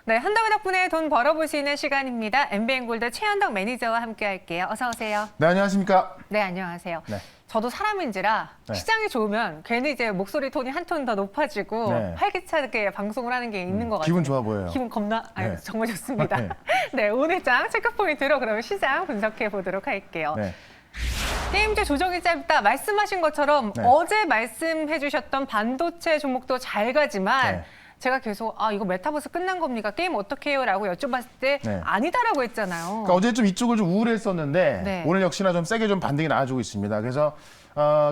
네, 한덕의 덕분에 돈 벌어보시는 시간입니다. MBN골드 최현덕 매니저와 함께 할게요. 어서 오세요. 네, 안녕하십니까? 네, 안녕하세요. 네. 저도 사람인지라 네. 시장이 좋으면 괜히 이제 목소리 톤이 한 톤 더 높아지고 네. 활기차게 방송을 하는 게 있는 것 같아요. 기분 좋아 보여요. 기분 겁나, 아유, 네. 정말 좋습니다. 네. 네, 오늘 장 체크포인트로 그러면 시장 분석해 보도록 할게요. 네. 게임주 조정이 짧다 말씀하신 것처럼 네. 어제 말씀해 주셨던 반도체 종목도 잘 가지만 네. 제가 계속 이거 메타버스 끝난 겁니까? 게임 어떻게 해요? 라고 여쭤봤을 때 네. 아니다라고 했잖아요. 그러니까 어제 좀 이쪽을 좀 우울했었는데 네. 오늘 역시나 좀 세게 좀 반등이 나와주고 있습니다. 그래서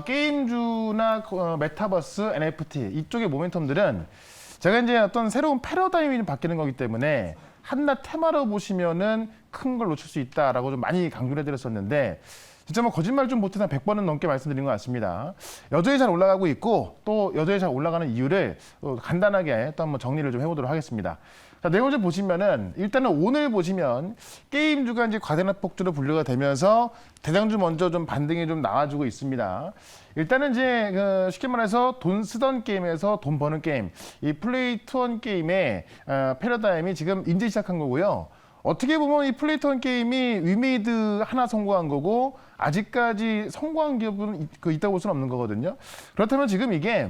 게임주나 메타버스, NFT 이쪽의 모멘텀들은 제가 이제 어떤 새로운 패러다임이 좀 바뀌는 거기 때문에 한낱 테마로 보시면은 큰 걸 놓칠 수 있다라고 좀 많이 강조를 해드렸었는데 진짜 뭐 거짓말 좀 못해서 100번은 넘게 말씀드린 것 같습니다. 여전히 잘 올라가고 있고 또 여전히 잘 올라가는 이유를 간단하게 또 한번 정리를 좀 해보도록 하겠습니다. 자, 내용을 좀 보시면은 일단은 오늘 보시면 게임주가 이제 과대납폭주로 분류가 되면서 대장주 먼저 좀 반등이 좀 나와주고 있습니다. 일단은 이제 쉽게 말해서 돈 쓰던 게임에서 돈 버는 게임, 이 플레이 투원 게임의 패러다임이 지금 이제 시작한 거고요. 어떻게 보면 이 플레이 투원 게임이 위메이드 하나 성공한 거고 아직까지 성공한 기업은 있다고 볼 수는 없는 거거든요. 그렇다면 지금 이게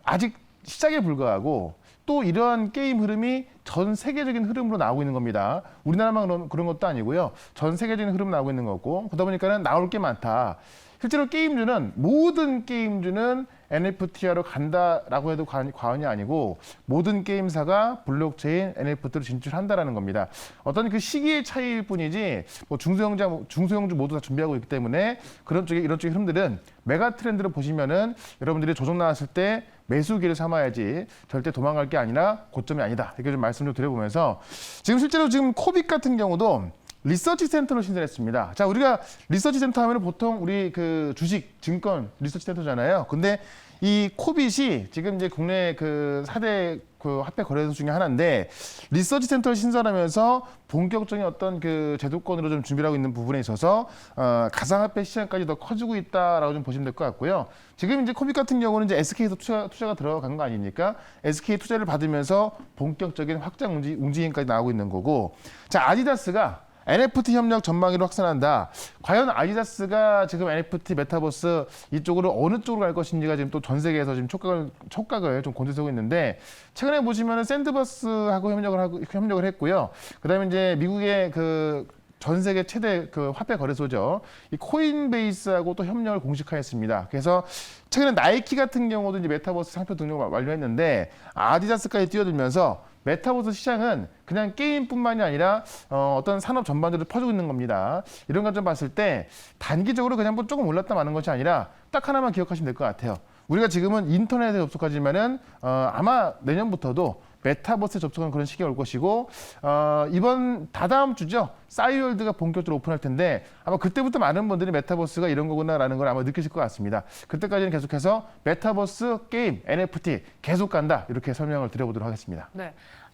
아직 시작에 불과하고 또 이러한 게임 흐름이 전 세계적인 흐름으로 나오고 있는 겁니다. 우리나라만 그런 것도 아니고요. 전 세계적인 흐름 나오고 있는 거고 그러다 보니까는 나올 게 많다. 실제로 게임주는 모든 게임주는 NFT화로 간다라고 해도 과언이 아니고 모든 게임사가 블록체인 NFT로 진출한다라는 겁니다. 어떤 그 시기의 차이일 뿐이지 뭐 중소형주 모두 다 준비하고 있기 때문에 이런 쪽의 흐름들은 메가 트렌드로 보시면은 여러분들이 조정 나왔을 때 매수기를 삼아야지 절대 도망갈 게 아니라 고점이 아니다. 이렇게 좀 말씀 좀 드려보면서 지금 실제로 지금 코빅 같은 경우도 리서치 센터로 신설했습니다. 자, 우리가 리서치 센터 하면 보통 우리 그 주식, 증권 리서치 센터잖아요. 근데 이 코빗이 지금 이제 국내 그 4대 그 화폐 거래소 중에 하나인데 리서치 센터를 신설하면서 본격적인 어떤 그 제도권으로 좀 준비를 하고 있는 부분에 있어서 가상화폐 시장까지 더 커지고 있다라고 좀 보시면 될 것 같고요. 지금 이제 코빗 같은 경우는 이제 SK에서 투자가 들어간 거 아닙니까? SK 투자를 받으면서 본격적인 확장 움직임까지 나오고 있는 거고. 자, 아디다스가 NFT 협력 전망위로 확산한다. 과연 아디다스가 지금 NFT, 메타버스 이쪽으로 어느 쪽으로 갈 것인지가 지금 또 전 세계에서 지금 촉각을 좀 곤두세우고 있는데 최근에 보시면은 샌드버스하고 협력을 했고요. 그다음에 이제 미국의 전 세계 최대 화폐 거래소죠. 이 코인베이스하고 또 협력을 공식화했습니다. 그래서 최근에 나이키 같은 경우도 이제 메타버스 상표 등록을 완료했는데 아디다스까지 뛰어들면서 메타버스 시장은 그냥 게임뿐만이 아니라 어떤 산업 전반적으로 퍼지고 있는 겁니다. 이런 것 좀 봤을 때 단기적으로 그냥 뭐 조금 올랐다 마는 것이 아니라 딱 하나만 기억하시면 될 것 같아요. 우리가 지금은 인터넷에 접속하지만은 아마 내년부터도 메타버스에 접속하는 그런 시기가 올 것이고 이번 다다음 주죠. 싸이월드가 본격적으로 오픈할 텐데 아마 그때부터 많은 분들이 메타버스가 이런 거구나라는 걸 아마 느끼실 것 같습니다. 그때까지는 계속해서 메타버스 게임, NFT 계속 간다 이렇게 설명을 드려보도록 하겠습니다. 네.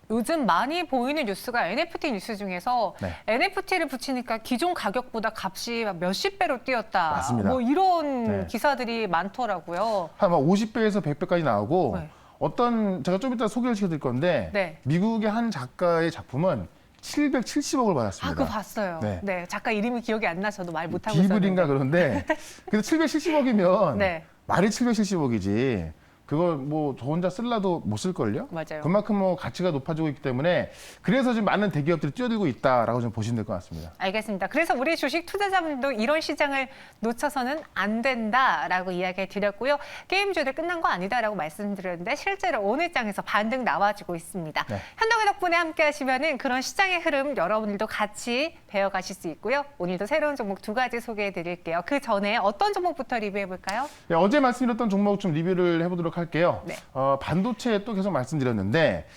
요즘 많이 보이는 뉴스가 NFT 뉴스 중에서 네. NFT를 붙이니까 기존 가격보다 값이 몇십 배로 뛰었다. 맞습니다. 뭐 이런 네. 기사들이 많더라고요. 한 50배에서 100배까지 나오고 네. 제가 좀 이따 소개를 시켜드릴 건데 네. 미국의 한 작가의 작품은 770억을 받았습니다. 그거 봤어요. 네. 네. 작가 이름이 기억이 안 나서도 말 못하고 있었는데. 비블인가 그런데 근데 770억이면 네. 말이 770억이지 그걸 뭐 저 혼자 쓸라도 못 쓸걸요? 맞아요. 그만큼 뭐 가치가 높아지고 있기 때문에 그래서 지금 많은 대기업들이 뛰어들고 있다라고 좀 보시면 될 것 같습니다. 알겠습니다. 그래서 우리 주식 투자자분도 이런 시장을 놓쳐서는 안 된다라고 이야기 드렸고요. 게임주들 끝난 거 아니다라고 말씀드렸는데 실제로 오늘 장에서 반등 나와주고 있습니다. 네. 현덕의 덕분에 함께 하시면은 그런 시장의 흐름 여러분들도 같이 배워가실 수 있고요. 오늘도 새로운 종목 2가지 소개해 드릴게요. 그 전에 어떤 종목부터 리뷰해 볼까요? 네, 어제 말씀드렸던 종목 좀 리뷰를 해보도록 할게요. 네. 반도체 또 계속 말씀드렸는데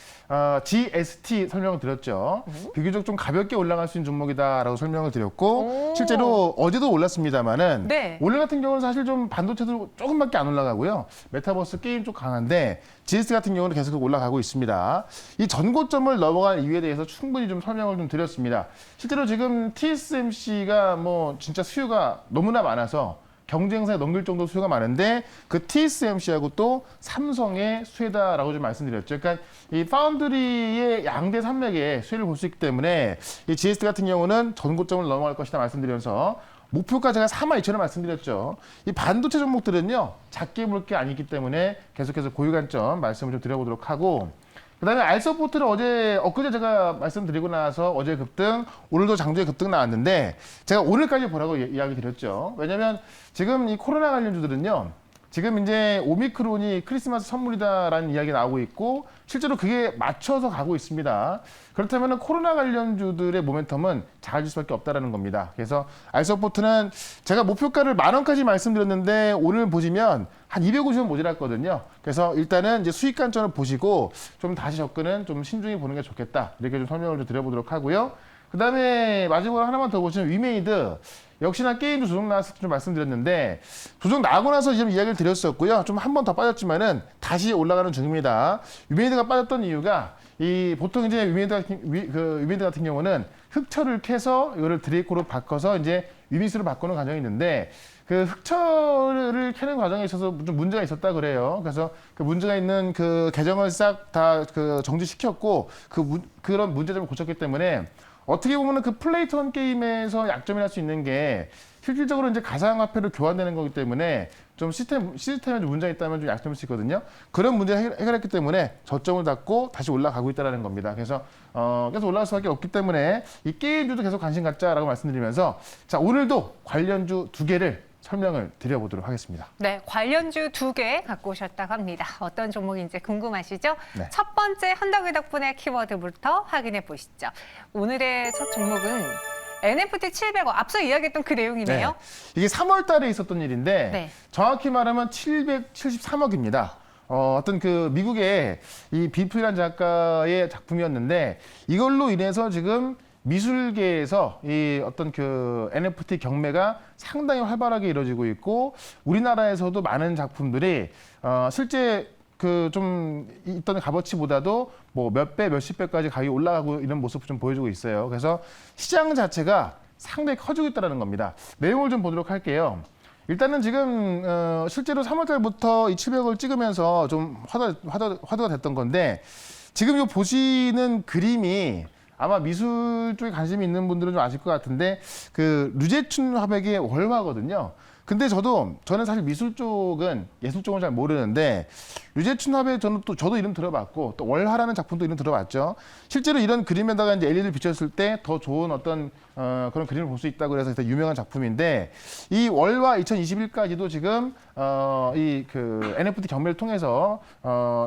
GST 설명을 드렸죠. 비교적 좀 가볍게 올라갈 수 있는 종목이다라고 설명을 드렸고 오. 실제로 어제도 올랐습니다만은 네. 오늘 같은 경우는 사실 좀 반도체도 조금밖에 안 올라가고요. 메타버스 게임 쪽 강한데 GST 같은 경우는 계속 올라가고 있습니다. 이 전고점을 넘어간 이유에 대해서 충분히 좀 설명을 좀 드렸습니다. 실제로 지금 TSMC가 뭐 진짜 수요가 너무나 많아서 경쟁사에 넘길 정도 수요가 많은데 그 TSMC하고 또 삼성의 수혜다라고 좀 말씀드렸죠. 그러니까 이 파운드리의 양대 산맥의 수혜를 볼 수 있기 때문에 이 GS 같은 경우는 전고점을 넘어갈 것이다 말씀드리면서 목표가 제가 42,000원 말씀드렸죠. 이 반도체 종목들은요, 작게 볼 게 아니기 때문에 계속해서 고유 관점 말씀을 좀 드려보도록 하고, 그다음에 알서포트를 엊그제 제가 말씀드리고 나서 어제 급등, 오늘도 장중에 급등 나왔는데 제가 오늘까지 보라고 이야기 드렸죠. 왜냐면 지금 이 코로나 관련주들은요, 지금 이제 오미크론이 크리스마스 선물이다라는 이야기가 나오고 있고 실제로 그게 맞춰서 가고 있습니다. 그렇다면 코로나 관련주들의 모멘텀은 작아질 수밖에 없다라는 겁니다. 그래서 알서포트는 제가 목표가를 10,000원까지 말씀드렸는데 오늘 보시면 한 250원 모자랐거든요. 그래서 일단은 이제 수익 관점을 보시고 좀 다시 접근은 좀 신중히 보는 게 좋겠다. 이렇게 좀 설명을 좀 드려보도록 하고요. 그 다음에 마지막으로 하나만 더 보시면 위메이드. 역시나 게임도 조정 나왔을 때 좀 말씀드렸는데 조정 나고 나서 지금 이야기를 드렸었고요. 좀 한 번 더 빠졌지만은 다시 올라가는 중입니다. 위메이드가 빠졌던 이유가 보통 이제 위메이드 같은 경우는 흑철을 캐서 이거를 드레이코로 바꿔서 이제 위미스로 바꾸는 과정이 있는데 그 흑철을 캐는 과정에 있어서 좀 문제가 있었다 그래요. 그래서 그 문제가 있는 그 계정을 싹 다 그 정지시켰고 그런 문제점을 고쳤기 때문에 어떻게 보면은 그 플레이턴 게임에서 약점이 날 수 있는 게 실질적으로 이제 가상화폐로 교환되는 거기 때문에 좀 시스템에 좀 문제가 있다면 좀 약점일 수 있거든요. 그런 문제를 해결했기 때문에 저점을 닫고 다시 올라가고 있다는 겁니다. 그래서 계속 올라갈 수밖에 없기 때문에 이 게임주도 계속 관심 갖자라고 말씀드리면서 자 오늘도 관련주 2개를 설명을 드려보도록 하겠습니다. 네, 관련주 2개 갖고 오셨다고 합니다. 어떤 종목인지 궁금하시죠? 네. 첫 번째 현덕이 덕분에 키워드부터 확인해 보시죠. 오늘의 첫 종목은 NFT 700억. 앞서 이야기했던 그 내용이네요. 네. 이게 3월 달에 있었던 일인데 네. 정확히 말하면 773억입니다. 어떤 그 미국의 이 비프라는 작가의 작품이었는데 이걸로 인해서 지금 미술계에서 이 어떤 그 NFT 경매가 상당히 활발하게 이루어지고 있고 우리나라에서도 많은 작품들이 실제 그 좀 있던 값어치보다도 뭐 몇 배, 몇십 배까지 가격이 올라가고 이런 모습을 좀 보여주고 있어요. 그래서 시장 자체가 상당히 커지고 있다는 겁니다. 내용을 좀 보도록 할게요. 일단은 지금 실제로 3월 달부터 이 700을 찍으면서 좀 화두가 됐던 건데 지금 이 보시는 그림이 아마 미술 쪽에 관심이 있는 분들은 좀 아실 것 같은데 그 류제춘 화백의 월화거든요. 근데 저는 사실 미술 쪽은 예술 쪽은 잘 모르는데 류제춘 화백 저도 이름 들어봤고 또 월화라는 작품도 이름 들어봤죠. 실제로 이런 그림에다가 이제 LED를 비쳤을 때 더 좋은 어떤 그런 그림을 볼 수 있다고 그래서 되게 유명한 작품인데 이 월화 2021까지도 지금 이 그 NFT 경매를 통해서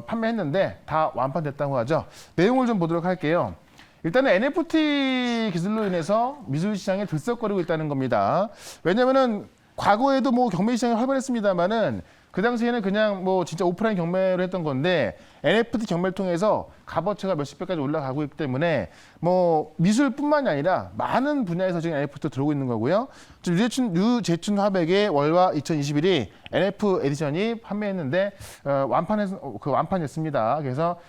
판매했는데 다 완판됐다고 하죠. 내용을 좀 보도록 할게요. 일단은 NFT 기술로 인해서 미술 시장에 들썩거리고 있다는 겁니다. 왜냐면은 과거에도 뭐 경매 시장이 활발했습니다만은 그 당시에는 그냥 뭐 진짜 오프라인 경매를 했던 건데 NFT 경매를 통해서 값어치가 몇십 배까지 올라가고 있기 때문에 뭐 미술뿐만이 아니라 많은 분야에서 지금 NFT도 들어오고 있는 거고요. 지금 류제춘 화백의 월화 2021이 NF 에디션이 판매했는데 완판했습니다. 그래서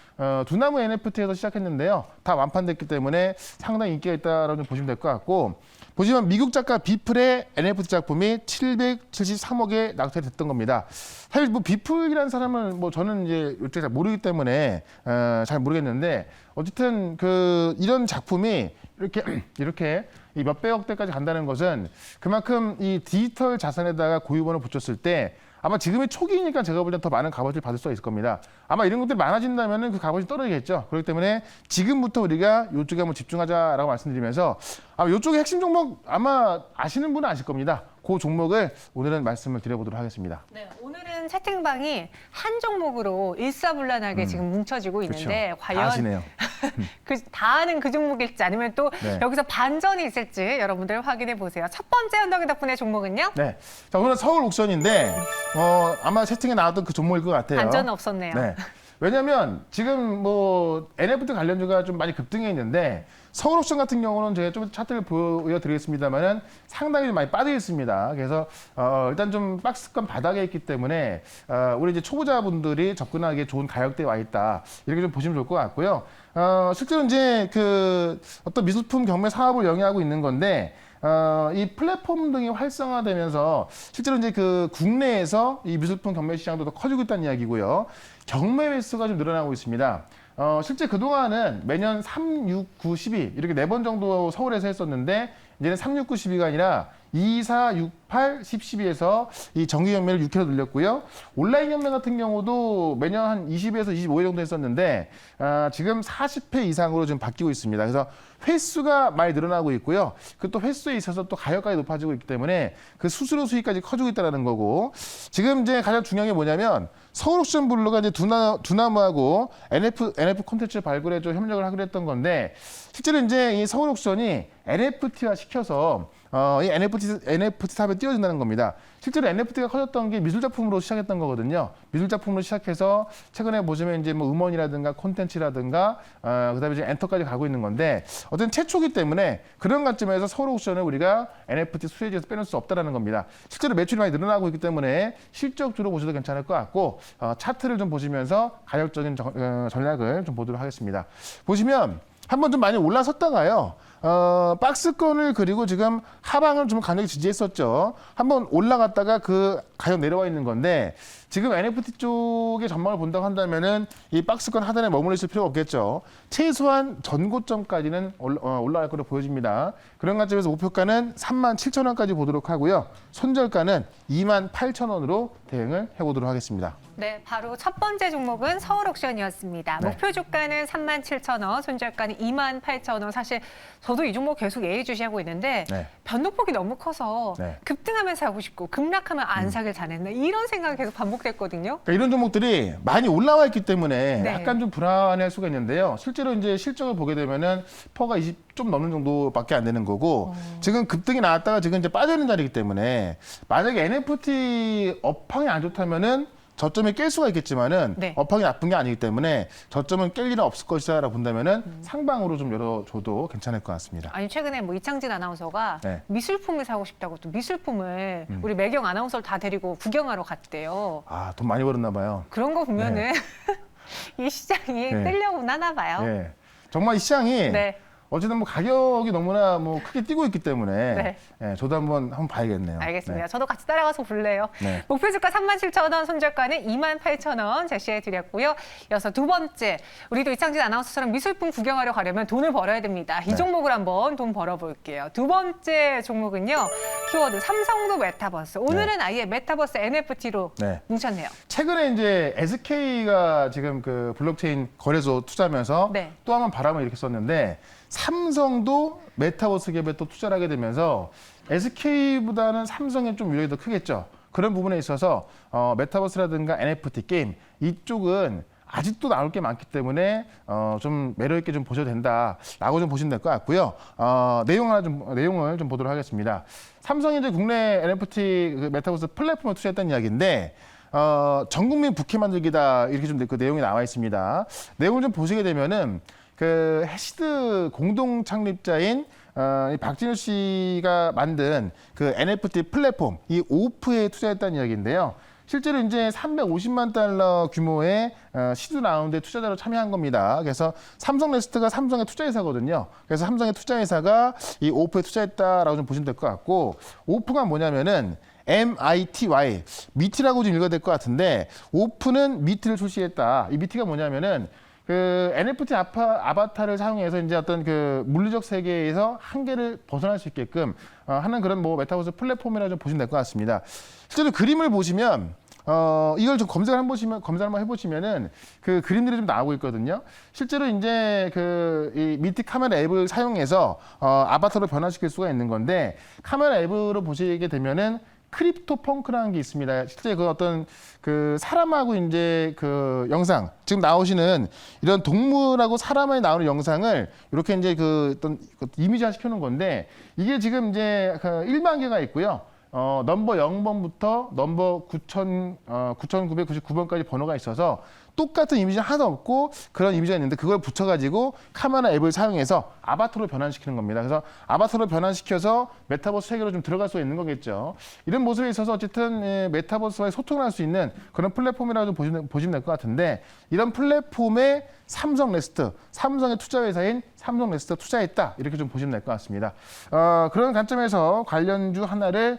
두나무 NFT에서 시작했는데요. 다 완판됐기 때문에 상당히 인기가 있다라고 좀 보시면 될 것 같고 보시면 미국 작가 비플의 NFT 작품이 773억에 낙찰됐던 겁니다. 사실 뭐 비플이라는 사람은 뭐 저는 이제 이쪽 잘 모르기 때문에 잘 모르겠는데 어쨌든 그 이런 작품이 이렇게 이 몇백억대까지 간다는 것은 그만큼 이 디지털 자산에다가 고유번을 붙였을 때 아마 지금이 초기이니까 제가 볼 땐 더 많은 값어치를 받을 수가 있을 겁니다. 아마 이런 것들이 많아진다면 그 값어치 떨어지겠죠. 그렇기 때문에 지금부터 우리가 이쪽에 한번 집중하자라고 말씀드리면서 아마 이쪽의 핵심 종목 아마 아시는 분은 아실 겁니다. 그 종목을 오늘은 말씀을 드려보도록 하겠습니다. 네, 오늘은 채팅방이 한 종목으로 일사불란하게 지금 뭉쳐지고 있는데 그렇죠. 과연 다 아시네요. 다 아는 그 종목일지 아니면 또 네. 여기서 반전이 있을지 여러분들 확인해 보세요. 첫 번째 현덕이 덕분에 종목은요? 네. 자, 오늘은 서울 옥션인데 아마 채팅에 나왔던 그 종목일 것 같아요. 반전은 없었네요. 네. 왜냐면 지금 뭐 NFT 관련주가 좀 많이 급등해 있는데 서울 옥션 같은 경우는 제가 좀 차트를 보여드리겠습니다만은 상당히 좀 많이 빠져 있습니다. 그래서 일단 좀 박스권 바닥에 있기 때문에 우리 이제 초보자분들이 접근하기에 좋은 가격대에 와 있다. 이렇게 좀 보시면 좋을 것 같고요. 실제로 이제 그 어떤 미술품 경매 사업을 영위하고 있는 건데 이 플랫폼 등이 활성화되면서 실제로 이제 그 국내에서 이 미술품 경매 시장도 더 커지고 있다는 이야기고요. 경매 횟수가 좀 늘어나고 있습니다. 실제 그동안은 매년 3, 6, 9, 12 이렇게 4번 정도 서울에서 했었는데 이제는 3, 6, 9, 12가 아니라 2, 4, 6, 8, 10, 12에서 이 정기 경매를 6회로 늘렸고요. 온라인 경매 같은 경우도 매년 한 20에서 25회 정도 했었는데 지금 40회 이상으로 지금 바뀌고 있습니다. 그래서 횟수가 많이 늘어나고 있고요. 그 또 횟수에 있어서 또 가격까지 높아지고 있기 때문에 그 수수료 수익까지 커지고 있다는 거고 지금 이제 가장 중요한 게 뭐냐면 서울 옥션 블루가 이제 두나무하고 NF 콘텐츠 발굴에 좀 협력을 하기로 했던 건데 실제로 이제 이 서울 옥션이 NFT화 시켜서 이 NFT 삽에 띄워준다는 겁니다. 실제로 NFT가 커졌던 게 미술작품으로 시작했던 거거든요. 미술작품으로 시작해서 최근에 보시면 이제 뭐 음원이라든가 콘텐츠라든가 그다음에 이제 엔터까지 가고 있는 건데 어떤 최초기 때문에 그런 관점에서 서울 옥션을 우리가 NFT 수혜지에서 빼놓을 수 없다는 겁니다. 실제로 매출이 많이 늘어나고 있기 때문에 실적주로 보셔도 괜찮을 것 같고 차트를 좀 보시면서 가격적인 전략을 좀 보도록 하겠습니다. 보시면 한번 좀 많이 올라섰다가요. 박스권을 그리고 지금 하방을 좀 강력히 지지했었죠. 한번 올라갔다가 그 가격 내려와 있는 건데 지금 NFT 쪽의 전망을 본다고 한다면은 이 박스권 하단에 머물러 있을 필요가 없겠죠. 최소한 전고점까지는 올라갈 거로 보여집니다. 그런 관점에서 목표가는 37,000원까지 보도록 하고요. 손절가는 28,000원으로 대응을 해보도록 하겠습니다. 네, 바로 첫 번째 종목은 서울 옥션이었습니다. 네. 목표 주가는 37,000원, 손절가는 28,000원. 사실 저도 이 종목 계속 예의주시하고 있는데 네. 변동폭이 너무 커서 네. 급등하면 사고 싶고 급락하면 안 사길 잘했나 이런 생각이 계속 반복됐거든요. 그러니까 이런 종목들이 많이 올라와 있기 때문에 네. 약간 좀 불안할 수가 있는데요. 실제로 이제 실적을 보게 되면은 퍼가 20 좀 넘는 정도밖에 안 되는 거고 지금 급등이 나왔다가 지금 이제 빠져 있는 자리이기 때문에 만약에 NFT 업황이 안 좋다면은 저점에 깰 수가 있겠지만은 네. 업황이 나쁜 게 아니기 때문에 저점은 깰 일은 없을 것이다라고 본다면은 상방으로 좀 열어줘도 괜찮을 것 같습니다. 아니 최근에 뭐 이창진 아나운서가 네. 미술품을 사고 싶다고 또 미술품을 우리 매경 아나운서를 다 데리고 구경하러 갔대요. 아, 돈 많이 벌었나 봐요. 그런 거 보면은 이 시장이 네. 뜨려고 하나 봐요. 예. 정말 이 시장이 네. 어쨌든 뭐 가격이 너무나 뭐 크게 뛰고 있기 때문에 네. 예, 저도 한번 봐야겠네요. 알겠습니다. 네. 저도 같이 따라가서 볼래요. 네. 목표 주가 37,000원, 손절가는 28,000원 제시해 드렸고요. 이어서 두 번째, 우리도 이창진 아나운서처럼 미술품 구경하러 가려면 돈을 벌어야 됩니다. 이 네. 종목을 한번 돈 벌어볼게요. 두 번째 종목은요, 키워드 삼성도 메타버스. 오늘은 아예 메타버스 NFT로 네. 뭉쳤네요. 최근에 이제 SK가 지금 그 블록체인 거래소 투자하면서 네. 또 한 번 바람을 일으켰었는데 삼성도 메타버스 기업에 또 투자를 하게 되면서 SK보다는 삼성이 좀 유력이 더 크겠죠. 그런 부분에 있어서 메타버스라든가 NFT 게임 이쪽은 아직도 나올 게 많기 때문에 좀 매력 있게 좀 보셔도 된다라고 좀 보시면 될 것 같고요. 내용을 좀 보도록 하겠습니다. 삼성이 이제 국내 NFT 그 메타버스 플랫폼을 투자했다는 이야기인데 전국민 부캐 만들기다 이렇게 좀 그 내용이 나와 있습니다. 내용을 좀 보시게 되면은 그 해시드 공동 창립자인 이 박진우 씨가 만든 그 NFT 플랫폼 이 오프에 투자했다는 이야기인데요. 실제로 이제 350만 달러 규모의 시드 라운드에 투자자로 참여한 겁니다. 그래서 삼성레스트가 삼성의 투자회사거든요. 그래서 삼성의 투자회사가 이 오프에 투자했다라고 좀 보시면 될 것 같고 오프가 뭐냐면은 MITY, 미티라고 좀 읽어야 될 것 같은데 오프는 미티를 출시했다. 이 미티가 뭐냐면은 그 NFT 아바타를 사용해서 이제 어떤 그 물리적 세계에서 한계를 벗어날 수 있게끔 하는 그런 뭐 메타버스 플랫폼이라 좀 보시면 될 것 같습니다. 실제로 그림을 보시면 이걸 좀 검색을 한번 해보시면은 그 그림들이 좀 나오고 있거든요. 실제로 이제 그 이 미티 카메라 앱을 사용해서 아바타로 변화시킬 수가 있는 건데 카메라 앱으로 보시게 되면은 크립토 펑크라는 게 있습니다. 실제 그 어떤 그 사람하고 이제 그 영상 지금 나오시는 이런 동물하고 사람이 나오는 영상을 이렇게 이제 그 어떤 이미지화 시켜놓은 건데 이게 지금 이제 그 1만 개가 있고요. 넘버 0번부터 넘버 9,999번까지 번호가 있어서 똑같은 이미지 하나도 없고 그런 이미지가 있는데 그걸 붙여가지고 카메라 앱을 사용해서 아바타로 변환시키는 겁니다. 그래서 아바타로 변환시켜서 메타버스 세계로 좀 들어갈 수 있는 거겠죠. 이런 모습에 있어서 어쨌든 메타버스와의 소통을 할 수 있는 그런 플랫폼이라고 좀 보시면 될 것 같은데 이런 플랫폼에 삼성 레스트, 삼성의 투자회사인 삼성 레스트가 투자했다 이렇게 좀 보시면 될 것 같습니다. 그런 관점에서 관련주 하나를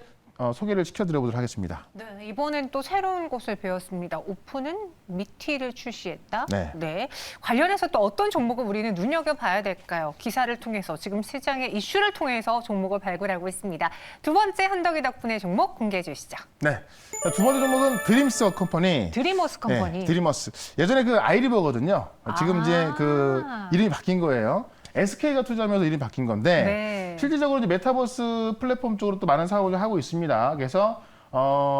소개를 시켜드려보도록 하겠습니다. 네, 이번엔 또 새로운 것을 배웠습니다. 오픈은 미티를 출시했다. 네. 관련해서 또 어떤 종목을 우리는 눈여겨봐야 될까요? 기사를 통해서 지금 시장의 이슈를 통해서 종목을 발굴하고 있습니다. 두 번째 헌덕이 덕분에 종목 공개해 주시죠. 네. 두 번째 종목은 드림스 컴퍼니. 드리머스 컴퍼니. 네, 드리머스. 예전에 그 아이리버거든요. 지금 이제 그 이름이 바뀐 거예요. SK가 투자하면서 이름이 바뀐 건데 네. 실질적으로 이제 메타버스 플랫폼 쪽으로 또 많은 사업을 하고 있습니다. 그래서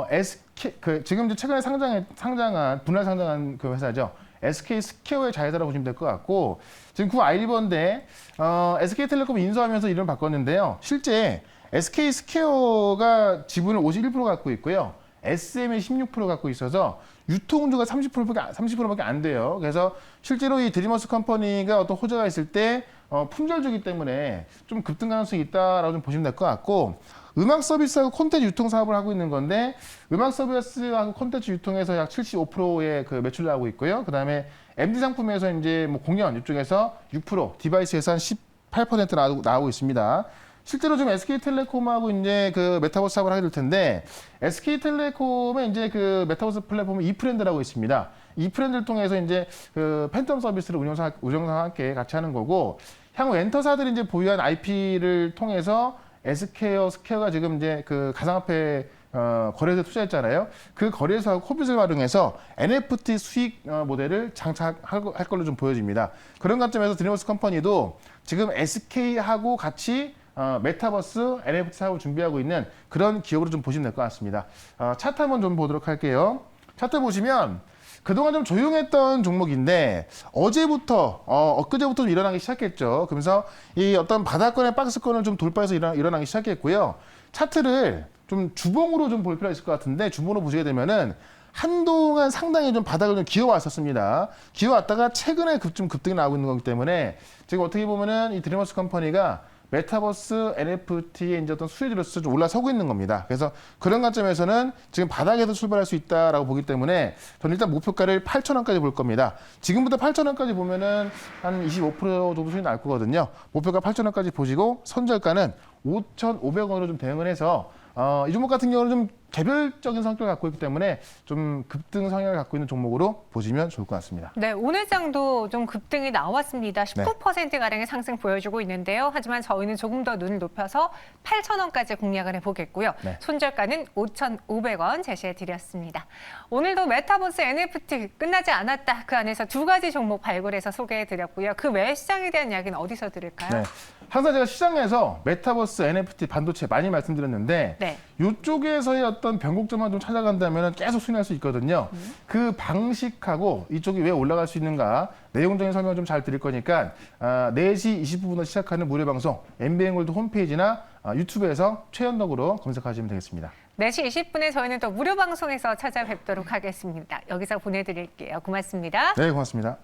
SK 지금 이제 최근에 분할 상장한 그 회사죠. SK 스퀘어의 자회사라고 보시면 될 것 같고 지금 그 아이리버인데 SK텔레콤 인수하면서 이름을 바꿨는데요. 실제 SK 스퀘어가 지분을 51% 갖고 있고요. SM이 16% 갖고 있어서 유통주가 30%밖에 안 돼요. 그래서 실제로 이 드리머스 컴퍼니가 어떤 호재가 있을 때 품절주기 때문에 좀 급등 가능성이 있다라고 좀 보시면 될 것 같고 음악 서비스하고 콘텐츠 유통 사업을 하고 있는 건데 음악 서비스하고 콘텐츠 유통에서 약 75%의 그 매출을 하고 있고요. 그다음에 MD 상품에서 이제 뭐 공연 이쪽에서 6%, 디바이스에서 한 18% 나오고 있습니다. 실제로 지금 SK텔레콤하고 이제 그 메타버스 사업을 하게 될 텐데 SK텔레콤의 이제 그 메타버스 플랫폼은 이프렌드라고 있습니다. 이프렌드를 통해서 이제 그 팬텀 서비스를 운영사와 함께 같이 하는 거고 향후 엔터사들이 이제 보유한 IP를 통해서 스퀘어가 지금 이제 그 가상화폐 거래소에 투자했잖아요. 그 거래소하고 코빗을 활용해서 NFT 수익 모델을 장착할 걸로 좀 보여집니다. 그런 관점에서 드리머스 컴퍼니도 지금 SK하고 같이 메타버스 NFT 사업을 준비하고 있는 그런 기업으로 좀 보시면 될 것 같습니다. 차트 한번 좀 보도록 할게요. 차트 보시면 그동안 좀 조용했던 종목인데 어제부터 엊그제부터 좀 일어나기 시작했죠. 그러면서 이 어떤 바닥권의 박스권을 좀 돌파해서 일어나기 시작했고요. 차트를 좀 주봉으로 좀 볼 필요가 있을 것 같은데 주봉으로 보시게 되면은 한동안 상당히 좀 바닥을 좀 기어왔었습니다. 기어왔다가 최근에 좀 급등이 나오고 있는 거기 때문에 지금 어떻게 보면은 이 드리머스 컴퍼니가 메타버스 NFT의 이제 어떤 수혜주로서 좀 올라서고 있는 겁니다. 그래서 그런 관점에서는 지금 바닥에서 출발할 수 있다라고 보기 때문에 저는 일단 목표가를 8,000원까지 볼 겁니다. 지금부터 8,000원까지 보면은 한 25% 정도 수익이 날 거거든요. 목표가 8,000원까지 보시고 선절가는 5,500원으로 좀 대응을 해서 이 종목 같은 경우는 좀 개별적인 성격을 갖고 있기 때문에 좀 급등 성향을 갖고 있는 종목으로 보시면 좋을 것 같습니다. 네, 오늘 장도 좀 급등이 나왔습니다. 19%가량의 상승 보여주고 있는데요. 하지만 저희는 조금 더 눈을 높여서 8,000원까지 공략을 해보겠고요. 네. 손절가는 5,500원 제시해드렸습니다. 오늘도 메타버스 NFT 끝나지 않았다. 그 안에서 두 가지 종목 발굴해서 소개해드렸고요. 그 외 시장에 대한 이야기는 어디서 들을까요? 네. 항상 제가 시장에서 메타버스, NFT, 반도체 많이 말씀드렸는데 네. 이쪽에서의 어떤 변곡점만 좀 찾아간다면 계속 수익날 수 있거든요. 그 방식하고 이쪽이 왜 올라갈 수 있는가 내용적인 설명 좀 잘 드릴 거니까 4시 20분부터 시작하는 무료 방송 MBN골드 홈페이지나 유튜브에서 최현덕으로 검색하시면 되겠습니다. 4시 20분에 저희는 또 무료 방송에서 찾아뵙도록 하겠습니다. 여기서 보내드릴게요. 고맙습니다. 네, 고맙습니다.